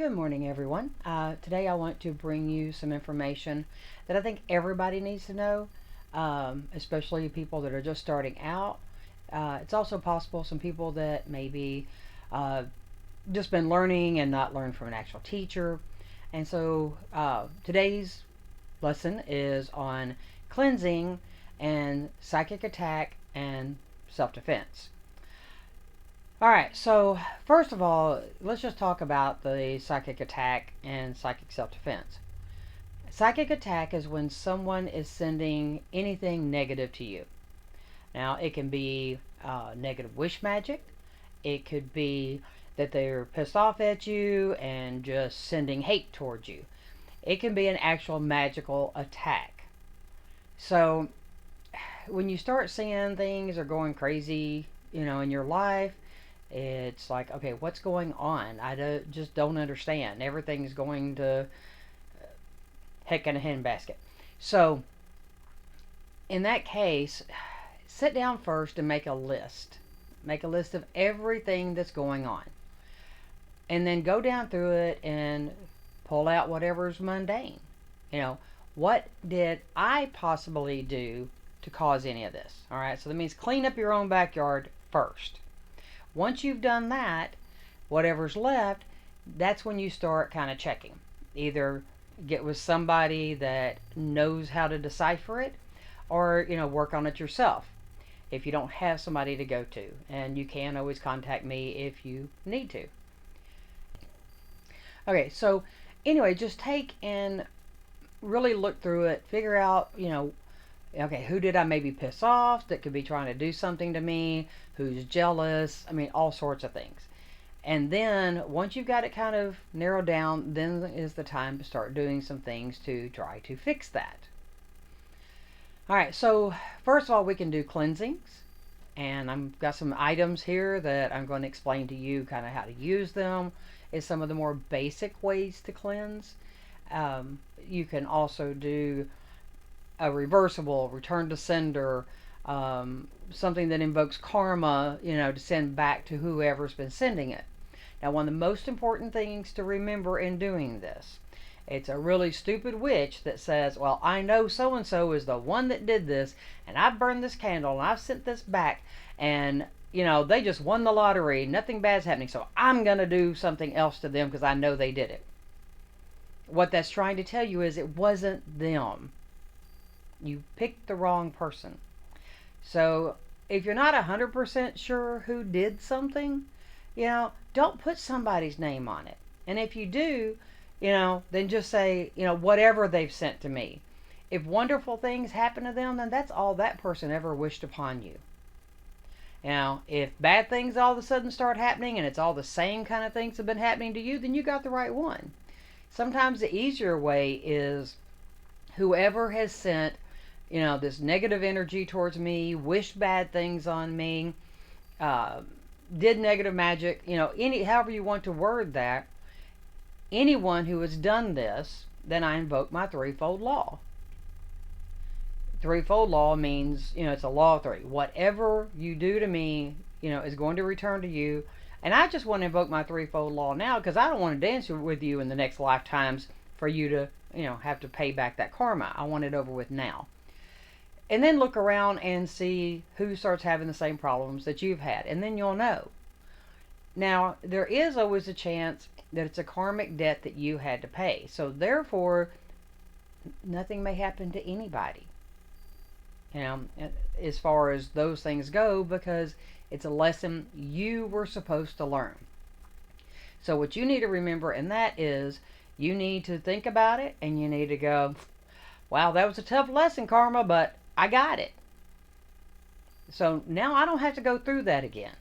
Good morning, everyone. Today I want to bring you some information that I think everybody needs to know, especially people that are just starting out. It's also possible some people that maybe uh, just been learning and not learned from an actual teacher. And so today's lesson is on cleansing and psychic attack and self defense. All right, so first of all, let's just talk about the psychic attack and psychic self defense. Psychic attack is when someone is sending anything negative to you. Now, it can be negative wish magic, it could be that they're pissed off at you and just sending hate towards you. It can be an actual magical attack. So, when you start seeing things are going crazy, in your life, it's like, okay, what's going on? Just don't understand. Everything's going to heck in a handbasket. So, in that case, sit down first and make a list. Make a list of everything that's going on. And then go down through it and pull out whatever's mundane. What did I possibly do to cause any of this? All right, so that means clean up your own backyard first. Once you've done that, whatever's left, that's when you start kind of checking. Either get with somebody that knows how to decipher it, or work on it yourself if you don't have somebody to go to. And you can always contact me if you need to. Okay, so anyway, just take and really look through it, figure out, okay, who did I maybe piss off that could be trying to do something to me, who's jealous, all sorts of things. And then once you've got it kind of narrowed down, then is the time to start doing some things to try to fix that. All right, so first of all, we can do cleansings. And I've got some items here that I'm going to explain to you kind of how to use them. Is some of the more basic ways to cleanse. You can also do a reversible, return to sender, something that invokes karma, to send back to whoever's been sending it. Now, one of the most important things to remember in doing this, it's a really stupid witch that says, well, I know so-and-so is the one that did this, and I've burned this candle, and I've sent this back, and, they just won the lottery, nothing bad's happening, so I'm going to do something else to them because I know they did it. What that's trying to tell you is it wasn't them. You picked the wrong person. So if you're not 100% sure who did something, don't put somebody's name on it. And if you do, then just say, whatever they've sent to me. If wonderful things happen to them, then that's all that person ever wished upon you. If bad things all of a sudden start happening and it's all the same kind of things have been happening to you, then you got the right one. Sometimes the easier way is whoever has sent, this negative energy towards me, wished bad things on me, did negative magic, however you want to word that, anyone who has done this, then I invoke my threefold law. Threefold law means, it's a law of three. Whatever you do to me, is going to return to you. And I just want to invoke my threefold law now because I don't want to dance with you in the next lifetimes for you to, have to pay back that karma. I want it over with now. And then look around and see who starts having the same problems that you've had. And then you'll know. Now, there is always a chance that it's a karmic debt that you had to pay. So therefore, nothing may happen to anybody. As far as those things go, because it's a lesson you were supposed to learn. So what you need to remember in that is you need to think about it and you need to go, wow, that was a tough lesson, karma, but I got it. So now I don't have to go through that again.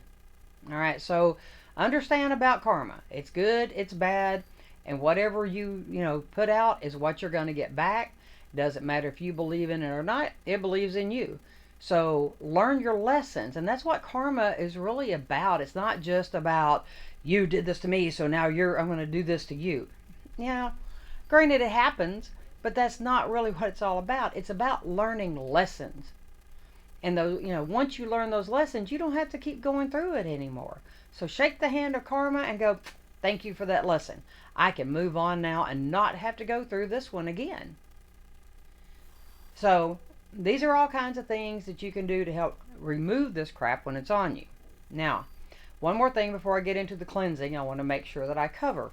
All right, so understand about karma. It's good, it's bad, and whatever you put out is what you're going to get back. Doesn't matter if you believe in it or not, it believes in you. So learn your lessons, and that's what karma is really about. It's not just about you did this to me, so now I'm going to do this to you. Granted it happens, but that's not really what it's all about. It's about learning lessons. And those, once you learn those lessons, you don't have to keep going through it anymore. So shake the hand of karma and go, Thank you for that lesson. I can move on now and not have to go through this one again. So, these are all kinds of things that you can do to help remove this crap when it's on you. Now, one more thing before I get into the cleansing, I want to make sure that I cover.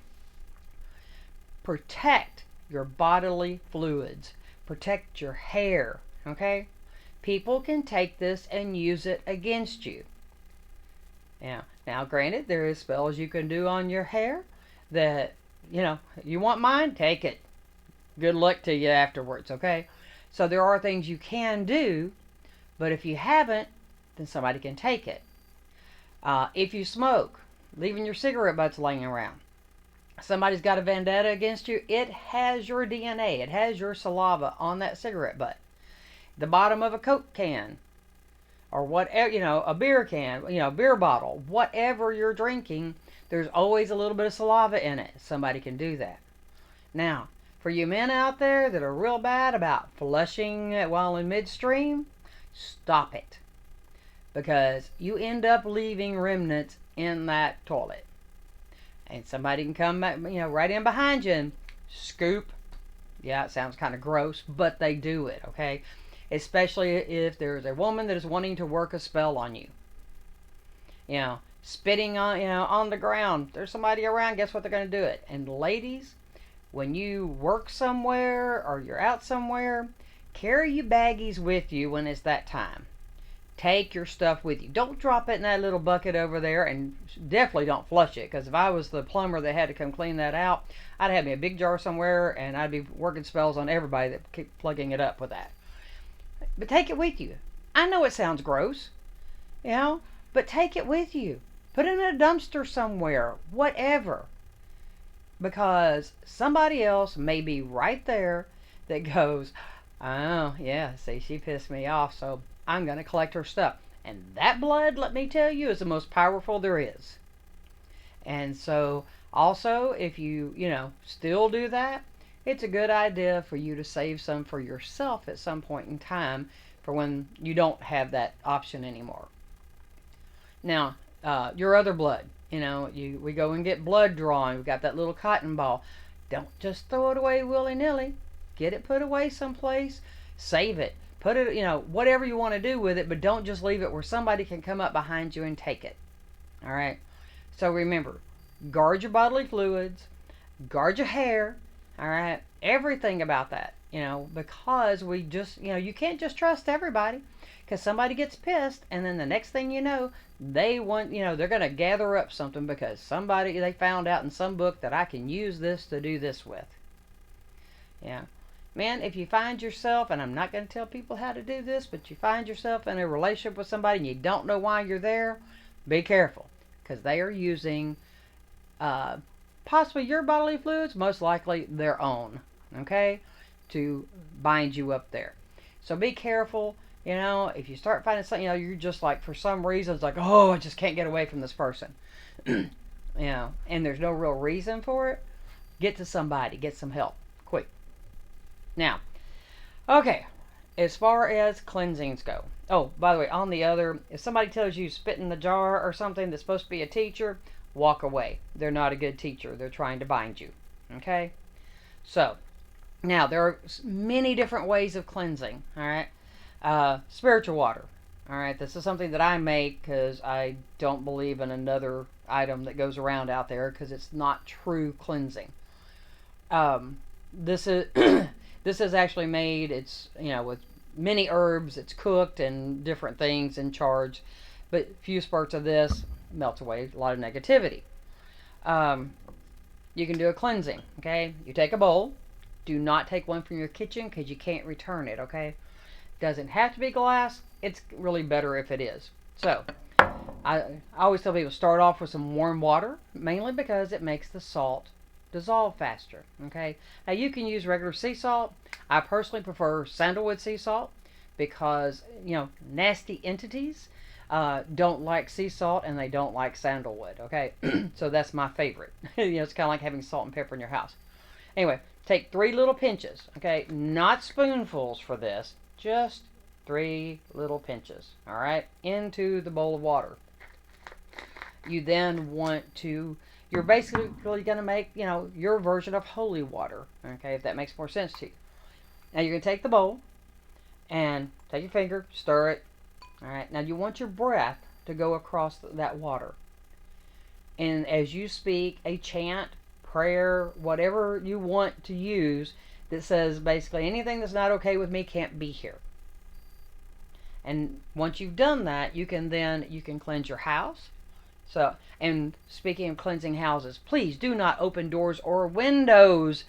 Protect your bodily fluids. Protect your hair, okay? People can take this and use it against you. Now, granted, there is spells you can do on your hair that, you want mine, take it. Good luck to you afterwards, okay? So there are things you can do, but if you haven't, then somebody can take it. If you smoke, leaving your cigarette butts laying around, somebody's got a vendetta against you, it has your DNA, it has your saliva on that cigarette butt. The bottom of a Coke can, or whatever, a beer can, beer bottle, whatever you're drinking, there's always a little bit of saliva in it. Somebody can do that. Now, for you men out there that are real bad about flushing while in midstream, stop it. Because you end up leaving remnants in that toilet. And somebody can come back, right in behind you and scoop. Yeah, it sounds kind of gross, but they do it, okay? Especially if there's a woman that is wanting to work a spell on you. Spitting on the ground. There's somebody around, guess what, they're going to do it. And ladies, when you work somewhere or you're out somewhere, carry your baggies with you when it's that time. Take your stuff with you. Don't drop it in that little bucket over there, and definitely don't flush it, because if I was the plumber that had to come clean that out, I'd have me a big jar somewhere, and I'd be working spells on everybody that keep plugging it up with that. But take it with you. I know it sounds gross, but take it with you. Put it in a dumpster somewhere, whatever. Because somebody else may be right there that goes, oh, yeah, see, she pissed me off, so I'm going to collect her stuff. And that blood, let me tell you, is the most powerful there is. And so, also, if you, still do that, it's a good idea for you to save some for yourself at some point in time for when you don't have that option anymore. Now, your other blood, we go and get blood drawn. We've got that little cotton ball. Don't just throw it away willy-nilly. Get it put away someplace. Save it. Put it, whatever you want to do with it, but don't just leave it where somebody can come up behind you and take it. All right? So remember, guard your bodily fluids, guard your hair, all right? Everything about that, because we just, you can't just trust everybody, because somebody gets pissed, and then the next thing you know, they want, they're going to gather up something because they found out in some book that I can use this to do this with. Yeah. Man, if you find yourself, and I'm not going to tell people how to do this, but you find yourself in a relationship with somebody and you don't know why you're there, be careful. Because they are using possibly your bodily fluids, most likely their own, okay, to bind you up there. So be careful. If you start finding something, you're just like, for some reason, it's like, oh, I just can't get away from this person. And there's no real reason for it. Get to somebody. Get some help. Quick. Now, okay, as far as cleansings go. Oh, by the way, if somebody tells you spit in the jar or something that's supposed to be a teacher, walk away. They're not a good teacher. They're trying to bind you. Okay? So, now, there are many different ways of cleansing. All right? Spiritual water. All right? This is something that I make because I don't believe in another item that goes around out there because it's not true cleansing. This is... This is actually made, it's, with many herbs, it's cooked and different things and charged, but a few spurts of this melts away a lot of negativity. You can do a cleansing, okay? You take a bowl. Do not take one from your kitchen because you can't return it, okay? Doesn't have to be glass. It's really better if it is. So, I always tell people start off with some warm water, mainly because it makes the salt dissolve faster. Okay, now you can use regular sea salt. I personally prefer sandalwood sea salt because nasty entities don't like sea salt and they don't like sandalwood. Okay, so that's my favorite. It's kind of like having salt and pepper in your house. Anyway, take 3 little pinches. Okay, not spoonfuls for this, just 3 little pinches. All right, into the bowl of water. You then want to You're basically going to make, your version of holy water. Okay, if that makes more sense to you. Now you're going to take the bowl and take your finger, stir it. All right. Now you want your breath to go across that water. And as you speak a chant, prayer, whatever you want to use that says basically anything that's not okay with me can't be here. And once you've done that, you can cleanse your house. So, and speaking of cleansing houses, please do not open doors or windows.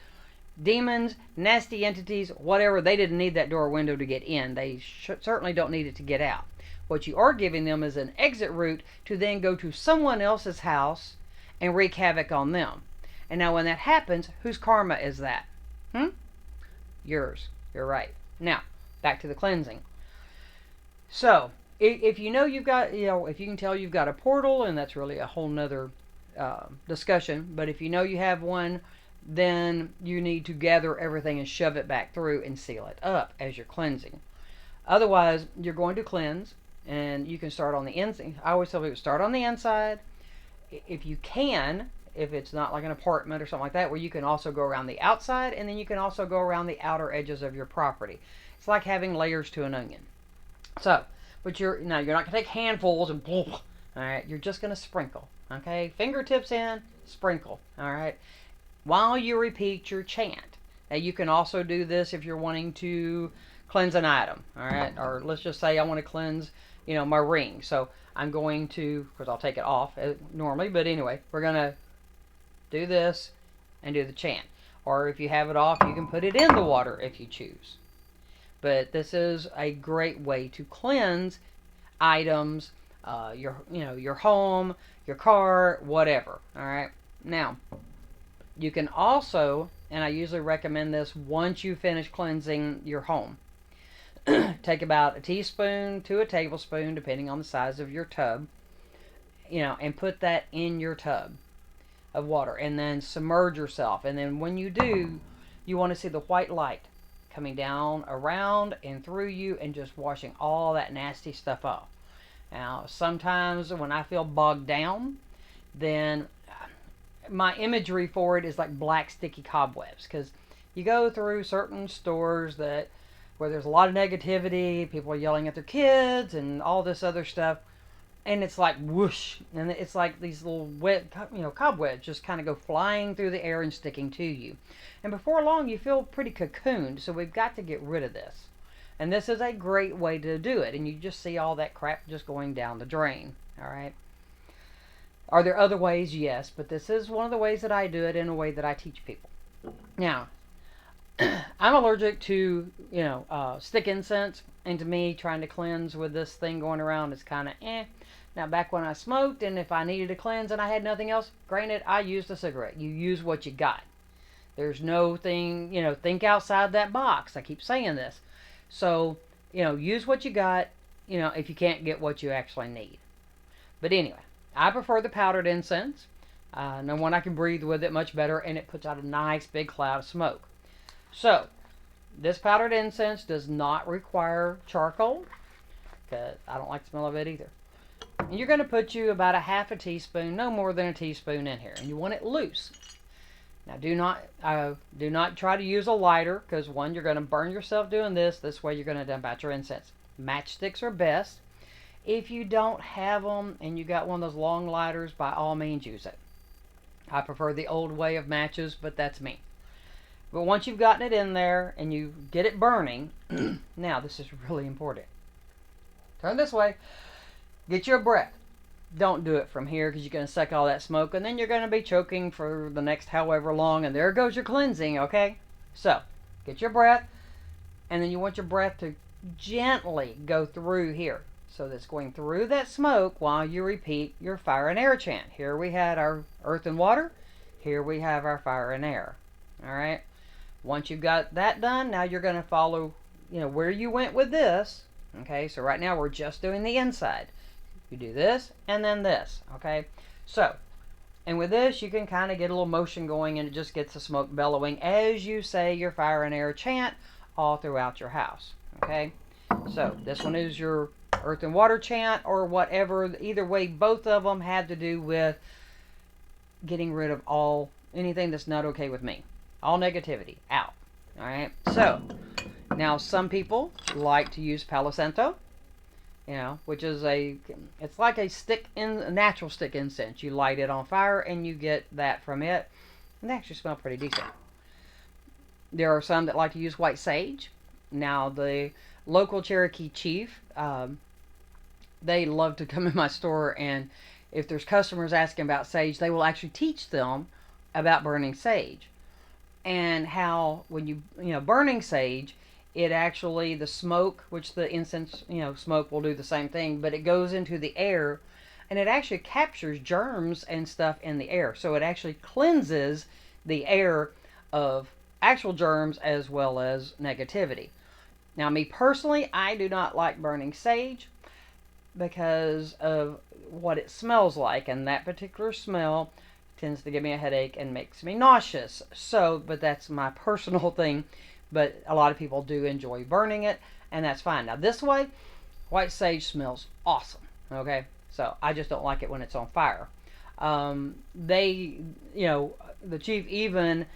Demons, nasty entities, whatever, they didn't need that door or window to get in. They certainly don't need it to get out. What you are giving them is an exit route to then go to someone else's house and wreak havoc on them. And now when that happens, whose karma is that? Yours. You're right. Now, back to the cleansing. So, if you know you've got, if you can tell you've got a portal, and that's really a whole nother discussion, but if you know you have one, then you need to gather everything and shove it back through and seal it up as you're cleansing. Otherwise, you're going to cleanse, and you can start on the inside. I always tell people start on the inside. If you can, if it's not like an apartment or something like that, where you can also go around the outside, and then you can also go around the outer edges of your property. It's like having layers to an onion. So, but you're not going to take handfuls and all right, you're just going to sprinkle, okay? Fingertips in, sprinkle, all right? While you repeat your chant. Now, you can also do this if you're wanting to cleanse an item, all right? Or let's just say I want to cleanse, my ring. So, I'm going to, because I'll take it off normally, but anyway, we're going to do this and do the chant. Or if you have it off, you can put it in the water if you choose. But this is a great way to cleanse items, your home, your car, whatever. All right. Now, you can also, and I usually recommend this once you finish cleansing your home, take about a teaspoon to a tablespoon, depending on the size of your tub, and put that in your tub of water, and then submerge yourself. And then when you do, you want to see the white light coming down around and through you and just washing all that nasty stuff off. Now, sometimes when I feel bogged down, then my imagery for it is like black sticky cobwebs, because you go through certain stores where there's a lot of negativity, people are yelling at their kids and all this other stuff, and it's like whoosh, and it's like these little wet, cobwebs just kind of go flying through the air and sticking to you. And before long, you feel pretty cocooned, so we've got to get rid of this. And this is a great way to do it, and you just see all that crap just going down the drain, all right? Are there other ways? Yes, but this is one of the ways that I do it in a way that I teach people. Now, I'm allergic to, stick incense, and to me, trying to cleanse with this thing going around is kind of eh. Now, back when I smoked, and if I needed to cleanse and I had nothing else, granted, I used a cigarette. You use what you got. There's no thing, think outside that box. I keep saying this. So, use what you got, if you can't get what you actually need. But anyway, I prefer the powdered incense. Number one, I can breathe with it much better, and it puts out a nice big cloud of smoke. So, this powdered incense does not require charcoal, because I don't like the smell of it either. And you're going to put you about a half a teaspoon, no more than a teaspoon in here, and you want it loose. Now, do not try to use a lighter, because one, you're going to burn yourself doing this. This way, you're going to dump out your incense. Matchsticks are best. If you don't have them and you got one of those long lighters, by all means, use it. I prefer the old way of matches, but that's me. But once you've gotten it in there and you get it burning, now this is really important. Turn this way. Get your breath. Don't do it from here, because you're going to suck all that smoke, and then you're going to be choking for the next however long, and there goes your cleansing, okay? So, get your breath, and then you want your breath to gently go through here. So that's going through that smoke while you repeat your fire and air chant. Here we had our earth and water. Here we have our fire and air. All right? Once you've got that done, now you're going to follow, where you went with this. Okay? So right now we're just doing the inside. You do this and then this. Okay? So, and with this, you can kind of get a little motion going, and it just gets the smoke bellowing as you say your fire and air chant all throughout your house. Okay? So, this one is your earth and water chant or whatever. Either way, both of them have to do with getting rid of anything that's not okay with me. All negativity out. All right. So now some people like to use Palo Santo, which is it's like a natural stick incense. You light it on fire and you get that from it, and they actually smell pretty decent. There are some that like to use white sage. Now the local Cherokee chief, they love to come in my store, and if there's customers asking about sage, they will actually teach them about burning sage and how when burning sage, it actually, the smoke, which the incense smoke will do the same thing, but it goes into the air and it actually captures germs and stuff in the air, so it actually cleanses the air of actual germs as well as negativity. Now, me personally, I do not like burning sage because of what it smells like, and that particular smell tends to give me a headache and makes me nauseous. So, but that's my personal thing. But a lot of people do enjoy burning it, and that's fine. Now, this way, white sage smells awesome. Okay, so I just don't like it when it's on fire. The chief even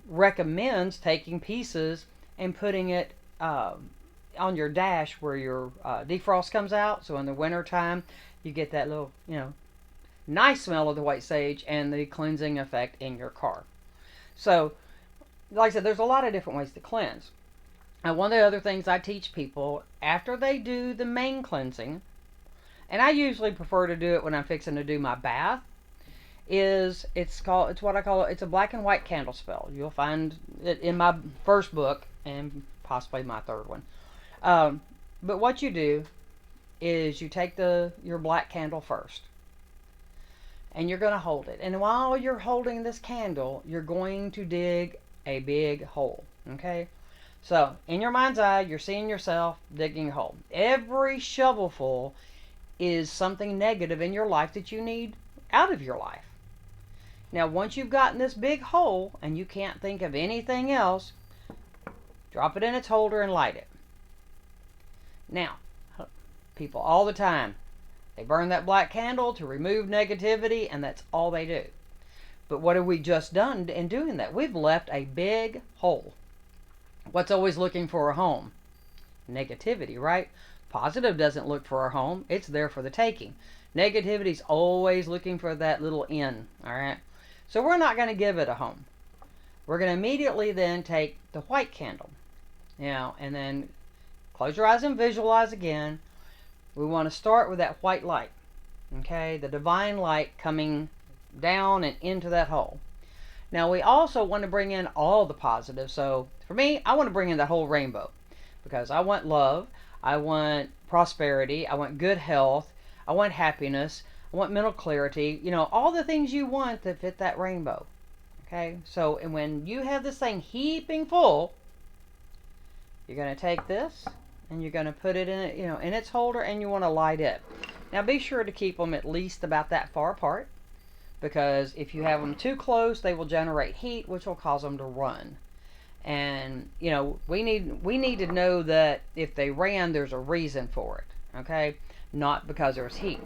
recommends taking pieces and putting it on your dash where your defrost comes out. So in the winter time, you get that little, nice smell of the white sage and the cleansing effect in your car. So, like I said, there's a lot of different ways to cleanse. And one of the other things I teach people after they do the main cleansing, and I usually prefer to do it when I'm fixing to do my bath, it's what I call it's a black and white candle spell. You'll find it in my first book and possibly my third one. But what you do is you take your black candle first, and you're going to hold it. And while you're holding this candle, you're going to dig a big hole. Okay? So, in your mind's eye, you're seeing yourself digging a hole. Every shovelful is something negative in your life that you need out of your life. Now, once you've gotten this big hole and you can't think of anything else, drop it in its holder and light it. Now, people all the time, they burn that black candle to remove negativity, and that's all they do. But what have we just done in doing that? We've left a big hole. What's always looking for a home? Negativity, right? Positive doesn't look for a home. It's there for the taking. Negativity's always looking for that little in, all right? So we're not going to give it a home. We're going to immediately then take the white candle, and then close your eyes and visualize again. We want to start with that white light, okay? The divine light coming down and into that hole. Now, we also want to bring in all the positive. So, for me, I want to bring in that whole rainbow because I want love, I want prosperity, I want good health, I want happiness, I want mental clarity, all the things you want that fit that rainbow, okay? So, and when you have this thing heaping full, you're going to take this and you're going to put it in, in its holder, and you want to light it. Now, be sure to keep them at least about that far apart, because if you have them too close, they will generate heat, which will cause them to run. And we need to know that if they ran, there's a reason for it, okay? Not because there's heat.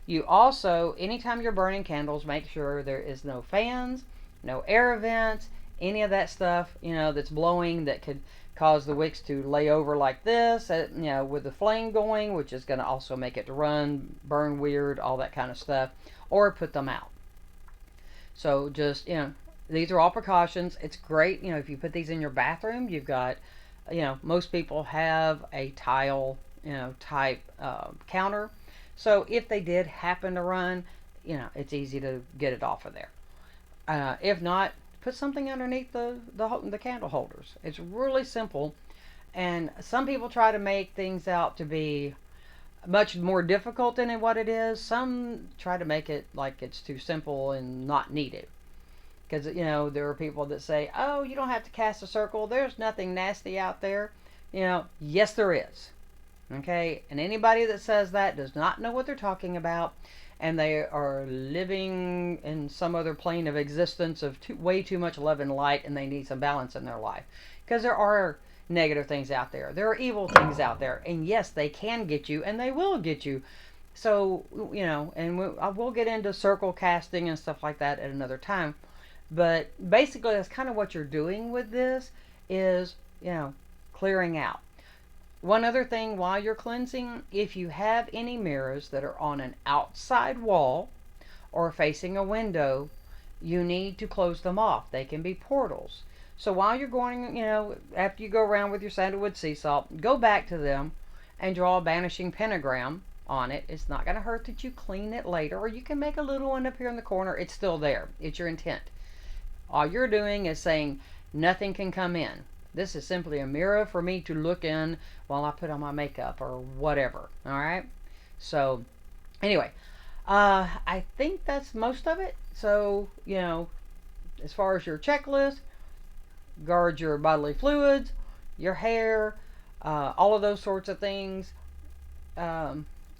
You also, anytime you're burning candles, make sure there is no fans, no air vents, any of that stuff, that's blowing that could cause the wicks to lay over like this, with the flame going, which is going to also make it to run, burn weird, all that kind of stuff, or put them out. So just, these are all precautions. It's great, if you put these in your bathroom, you've got, most people have a tile, type counter. So if they did happen to run, it's easy to get it off of there. If not, put something underneath the candle holders. It's really simple. And some people try to make things out to be much more difficult than what it is. Some try to make it like it's too simple and not needed. Because, there are people that say, oh, you don't have to cast a circle. There's nothing nasty out there. Yes, there is. Okay? And anybody that says that does not know what they're talking about. And they are living in some other plane of existence of way too much love and light, and they need some balance in their life. Because there are negative things out there. There are evil things out there. And yes, they can get you, and they will get you. So, and I will get into circle casting and stuff like that at another time. But basically, that's kind of what you're doing with this is, clearing out. One other thing while you're cleansing, if you have any mirrors that are on an outside wall or facing a window, you need to close them off. They can be portals. So while you're going, after you go around with your sandalwood sea salt, go back to them and draw a banishing pentagram on it. It's not going to hurt that you clean it later, or you can make a little one up here in the corner. It's still there. It's your intent. All you're doing is saying nothing can come in. This is simply a mirror for me to look in while I put on my makeup or whatever. All right. So, anyway, I think that's most of it. So, as far as your checklist, guard your bodily fluids, your hair, all of those sorts of things.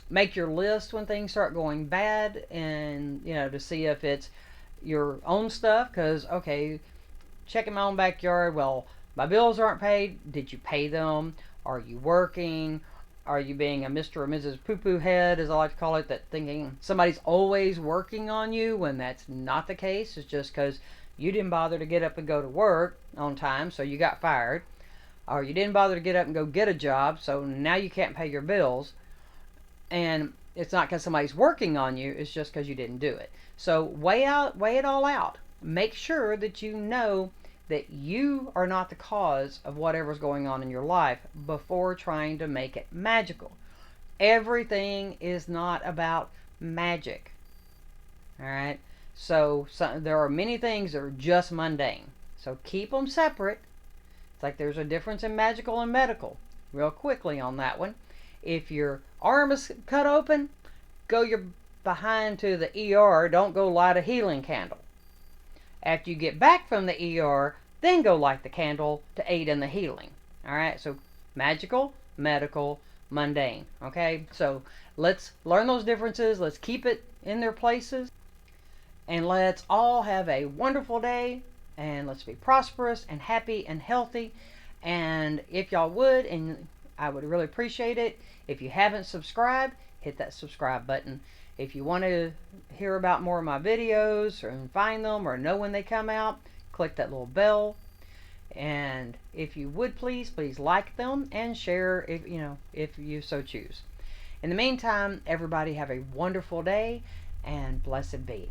Make your list when things start going bad, and to see if it's your own stuff. Because okay, checking my own backyard. Well, my bills aren't paid. Did you pay them? Are you working? Are you being a Mr. or Mrs. Poo Poo Head, as I like to call it, that thinking somebody's always working on you when that's not the case? It's just because you didn't bother to get up and go to work on time, so you got fired. Or you didn't bother to get up and go get a job, so now you can't pay your bills. And it's not because somebody's working on you, it's just because you didn't do it. So weigh it all out. Make sure that you know that you are not the cause of whatever's going on in your life before trying to make it magical. Everything is not about magic. All right. So there are many things that are just mundane. So keep them separate. It's like there's a difference in magical and medical. Real quickly on that one. If your arm is cut open, go your behind to the ER. Don't go light a healing candle. After you get back from the ER, then go light the candle to aid in the healing. All right, so magical, medical, mundane. Okay, so let's learn those differences. Let's keep it in their places. And let's all have a wonderful day. And let's be prosperous and happy and healthy. And if y'all would, and I would really appreciate it, if you haven't subscribed, hit that subscribe button. If you want to hear about more of my videos or find them or know when they come out, click that little bell. And if you would please like them and share if you so choose. In the meantime, everybody have a wonderful day and blessed be.